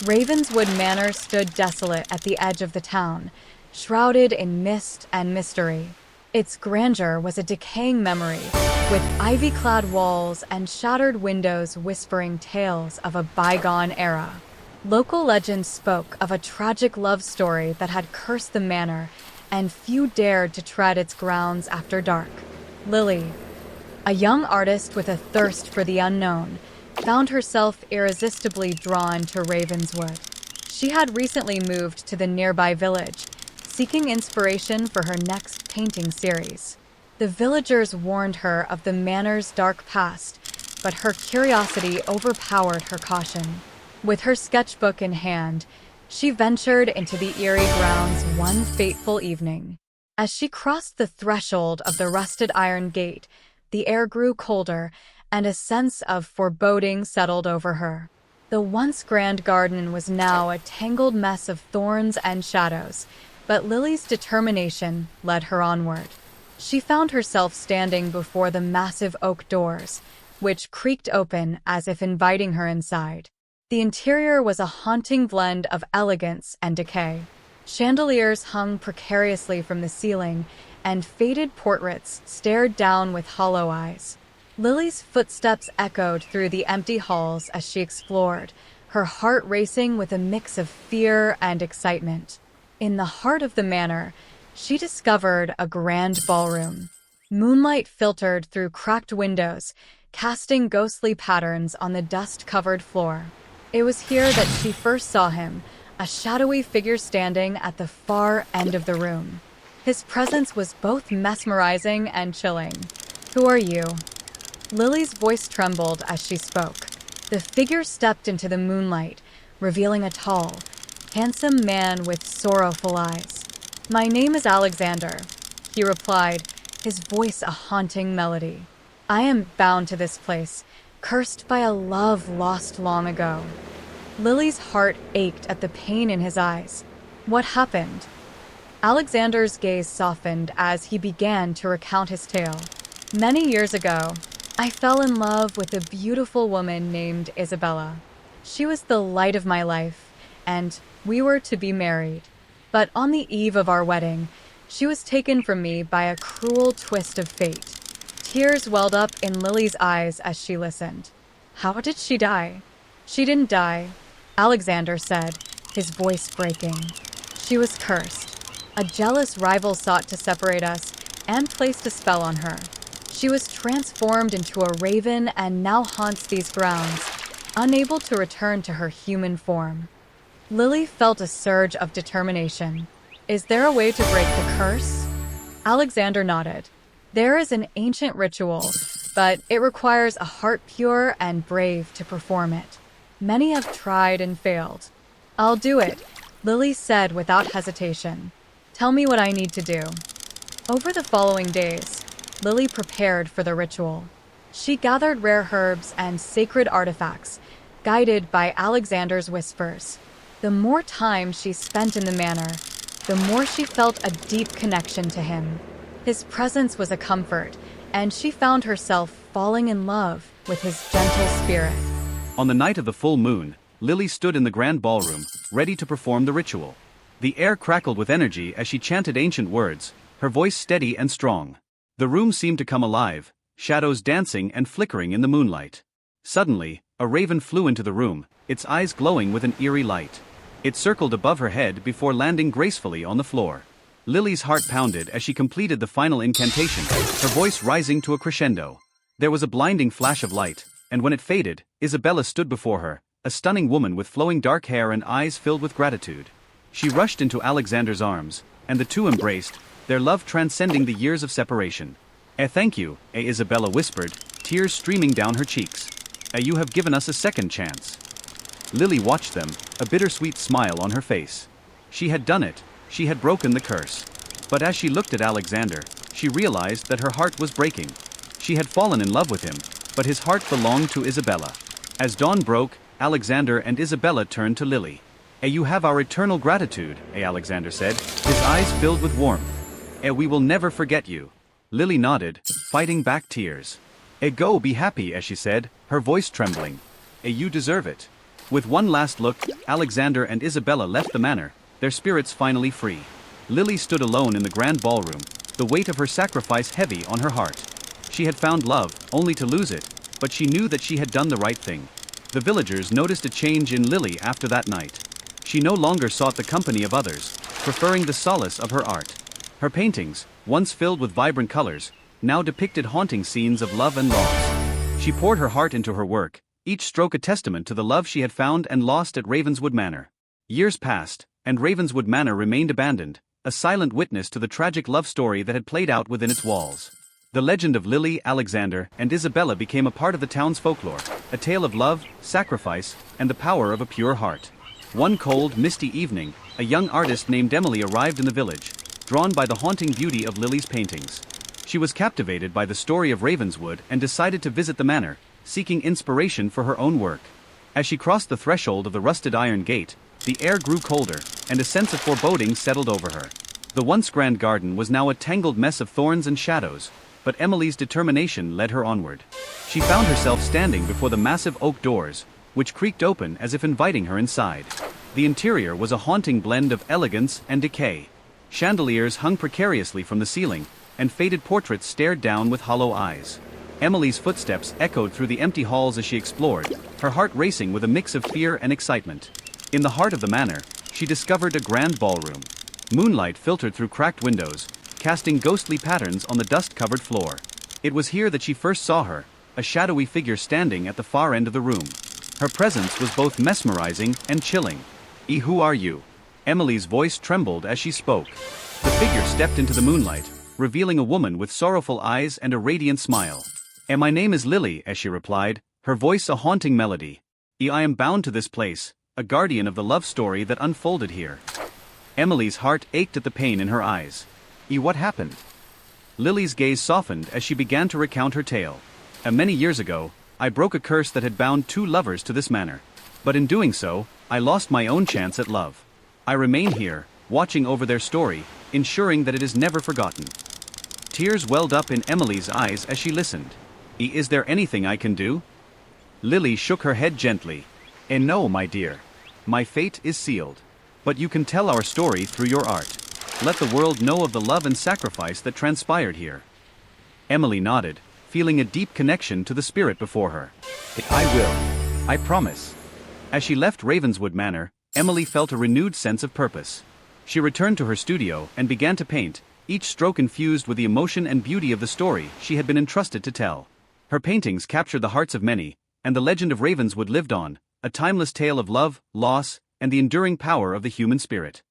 Ravenswood Manor stood desolate at the edge of the town, shrouded in mist and mystery. Its grandeur was a decaying memory, with ivy-clad walls and shattered windows whispering tales of a bygone era. Local legend spoke of a tragic love story that had cursed the manor, and few dared to tread its grounds after dark. Lily, a young artist with a thirst for the unknown, found herself irresistibly drawn to Ravenswood. She had recently moved to the nearby village, seeking inspiration for her next painting series. The villagers warned her of the manor's dark past, but her curiosity overpowered her caution. With her sketchbook in hand, she ventured into the eerie grounds one fateful evening. As she crossed the threshold of the rusted iron gate, the air grew colder, and a sense of foreboding settled over her. The once grand garden was now a tangled mess of thorns and shadows, but Lily's determination led her onward. She found herself standing before the massive oak doors, which creaked open as if inviting her inside. The interior was a haunting blend of elegance and decay. Chandeliers hung precariously from the ceiling, and faded portraits stared down with hollow eyes. Lily's footsteps echoed through the empty halls as she explored, her heart racing with a mix of fear and excitement. In the heart of the manor, she discovered a grand ballroom. Moonlight filtered through cracked windows, casting ghostly patterns on the dust-covered floor. It was here that she first saw him, a shadowy figure standing at the far end of the room. His presence was both mesmerizing and chilling. "Who are you?" Lily's voice trembled as she spoke. The figure stepped into the moonlight, revealing a tall, handsome man with sorrowful eyes. "My name is Alexander," he replied, his voice a haunting melody. "I am bound to this place, cursed by a love lost long ago." Lily's heart ached at the pain in his eyes. What happened? Alexander's gaze softened as he began to recount his tale. "Many years ago, I fell in love with a beautiful woman named Isabella. She was the light of my life, and we were to be married. But on the eve of our wedding, she was taken from me by a cruel twist of fate." Tears welled up in Lily's eyes as she listened. "How did she die?" "She didn't die," Alexander said, his voice breaking. "She was cursed. A jealous rival sought to separate us and placed a spell on her. She was transformed into a raven and now haunts these grounds, unable to return to her human form." Lily felt a surge of determination. "Is there a way to break the curse?" Alexander nodded. "There is an ancient ritual, but it requires a heart pure and brave to perform it. Many have tried and failed." "I'll do it," Lily said without hesitation. "Tell me what I need to do." Over the following days, Lily prepared for the ritual. She gathered rare herbs and sacred artifacts, guided by Alexander's whispers. The more time she spent in the manor, the more she felt a deep connection to him. His presence was a comfort, and she found herself falling in love with his gentle spirit. On the night of the full moon, Lily stood in the grand ballroom, ready to perform the ritual. The air crackled with energy as she chanted ancient words, her voice steady and strong. The room seemed to come alive, shadows dancing and flickering in the moonlight. Suddenly, a raven flew into the room, its eyes glowing with an eerie light. It circled above her head before landing gracefully on the floor. Lily's heart pounded as she completed the final incantation, her voice rising to a crescendo. There was a blinding flash of light, and when it faded, Isabella stood before her, a stunning woman with flowing dark hair and eyes filled with gratitude. She rushed into Alexander's arms, and the two embraced, their love transcending the years of separation. Thank you," Isabella whispered, tears streaming down her cheeks. You have given us a second chance." Lily watched them, a bittersweet smile on her face. She had done it, she had broken the curse. But as she looked at Alexander, she realized that her heart was breaking. She had fallen in love with him, but his heart belonged to Isabella. As dawn broke, Alexander and Isabella turned to Lily. You have our eternal gratitude," Alexander said, his eyes filled with warmth. We will never forget you." Lily nodded, fighting back tears. Go be happy," as she said, her voice trembling. You deserve it." With one last look, Alexander and Isabella left the manor, their spirits finally free. Lily stood alone in the grand ballroom, the weight of her sacrifice heavy on her heart. She had found love, only to lose it, but she knew that she had done the right thing. The villagers noticed a change in Lily after that night. She no longer sought the company of others, preferring the solace of her art. Her paintings, once filled with vibrant colors, now depicted haunting scenes of love and loss. She poured her heart into her work, each stroke a testament to the love she had found and lost at Ravenswood Manor. Years passed, and Ravenswood Manor remained abandoned, a silent witness to the tragic love story that had played out within its walls. The legend of Lily, Alexander, and Isabella became a part of the town's folklore, a tale of love, sacrifice, and the power of a pure heart. One cold, misty evening, a young artist named Emily arrived in the village, drawn by the haunting beauty of Lily's paintings. She was captivated by the story of Ravenswood and decided to visit the manor, seeking inspiration for her own work. As she crossed the threshold of the rusted iron gate, the air grew colder, and a sense of foreboding settled over her. The once grand garden was now a tangled mess of thorns and shadows, but Emily's determination led her onward. She found herself standing before the massive oak doors, which creaked open as if inviting her inside. The interior was a haunting blend of elegance and decay. Chandeliers hung precariously from the ceiling, and faded portraits stared down with hollow eyes. Emily's footsteps echoed through the empty halls as she explored, her heart racing with a mix of fear and excitement. In the heart of the manor, she discovered a grand ballroom. Moonlight filtered through cracked windows, casting ghostly patterns on the dust-covered floor. It was here that she first saw her, a shadowy figure standing at the far end of the room. Her presence was both mesmerizing and chilling. Who are you?" Emily's voice trembled as she spoke. The figure stepped into the moonlight, revealing a woman with sorrowful eyes and a radiant smile. "And my name is Lily," as she replied, her voice a haunting melody. "I am bound to this place, a guardian of the love story that unfolded here." Emily's heart ached at the pain in her eyes. What happened?" Lily's gaze softened as she began to recount her tale. Many years ago, I broke a curse that had bound two lovers to this manor. But in doing so, I lost my own chance at love. I remain here, watching over their story, ensuring that it is never forgotten." Tears welled up in Emily's eyes as she listened. Is there anything I can do?" Lily shook her head gently. No, my dear. My fate is sealed. But you can tell our story through your art. Let the world know of the love and sacrifice that transpired here." Emily nodded, feeling a deep connection to the spirit before her. "I will. I promise." As she left Ravenswood Manor, Emily felt a renewed sense of purpose. She returned to her studio and began to paint, each stroke infused with the emotion and beauty of the story she had been entrusted to tell. Her paintings captured the hearts of many, and the legend of Ravenswood lived on, a timeless tale of love, loss, and the enduring power of the human spirit.